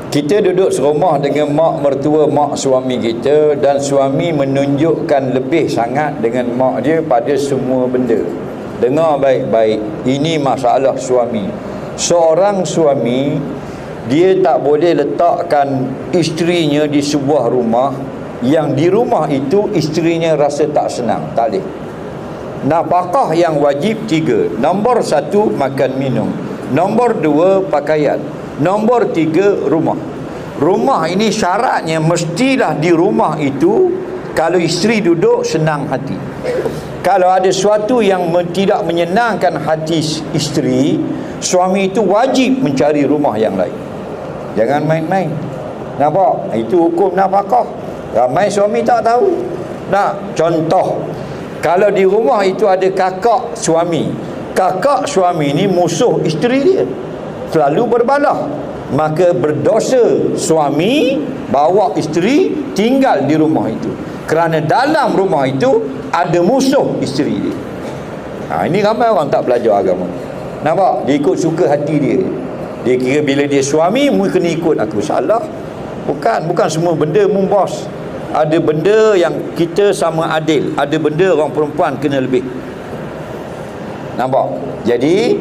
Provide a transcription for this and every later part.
Kita duduk serumah dengan mak mertua mak suami kita, dan suami menunjukkan lebih sangat dengan mak dia pada semua benda. Dengar baik-baik, ini masalah suami. Seorang suami, dia tak boleh letakkan isterinya di sebuah rumah yang di rumah itu isterinya rasa tak senang. Tak boleh. Nafkah yang wajib 3. Nombor 1, makan minum. Nombor 2, pakaian. Nombor 3, rumah. Rumah ini syaratnya mestilah di rumah itu, kalau isteri duduk senang hati. Kalau ada sesuatu yang tidak menyenangkan hati isteri, suami itu wajib mencari rumah yang lain. Jangan main-main. Nampak? Itu hukum nafkah. Ramai suami tak tahu. Nak contoh, kalau di rumah itu ada kakak suami, kakak suami ni musuh isteri dia, selalu berbalah, maka berdosa suami bawa isteri tinggal di rumah itu, kerana dalam rumah itu ada musuh isteri dia. Ini ramai orang tak belajar agama. Nampak? Dia ikut suka hati dia. Dia kira bila dia suami, mu kena ikut aku. Salah. Bukan semua benda mu bos. Ada benda yang kita sama adil, ada benda orang perempuan kena lebih. Nampak? Jadi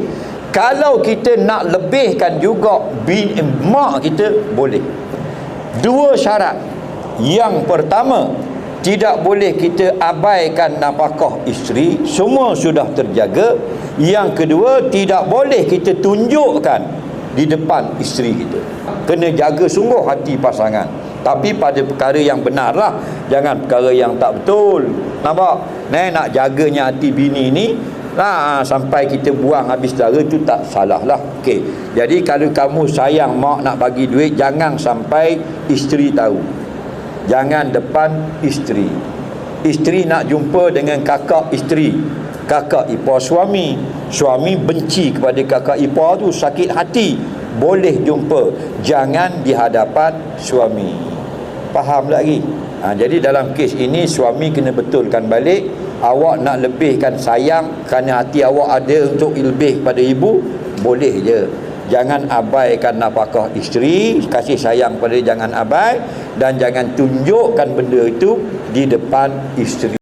kalau kita nak lebihkan juga mak kita, boleh. 2 syarat. Yang pertama, tidak boleh kita abaikan nafkah isteri, semua sudah terjaga. Yang kedua, tidak boleh kita tunjukkan di depan isteri kita. Kena jaga sungguh hati pasangan, tapi pada perkara yang benar lah, jangan perkara yang tak betul. Nampak? Nak jaganya hati bini ni sampai kita buang habis dara, tu tak salah lah. Okey. Jadi kalau kamu sayang mak nak bagi duit, jangan sampai isteri tahu. Jangan depan isteri. Isteri nak jumpa dengan kakak isteri, kakak ipar suami, suami benci kepada kakak ipar tu, sakit hati, boleh jumpa, jangan di hadapan suami. Faham lagi? Jadi dalam kes ini suami kena betulkan balik. Awak nak lebihkan sayang kerana hati awak ada untuk lebih pada ibu, boleh je. Jangan abaikan nafkah isteri, kasih sayang pada dia jangan abai, dan jangan tunjukkan benda itu di depan isteri.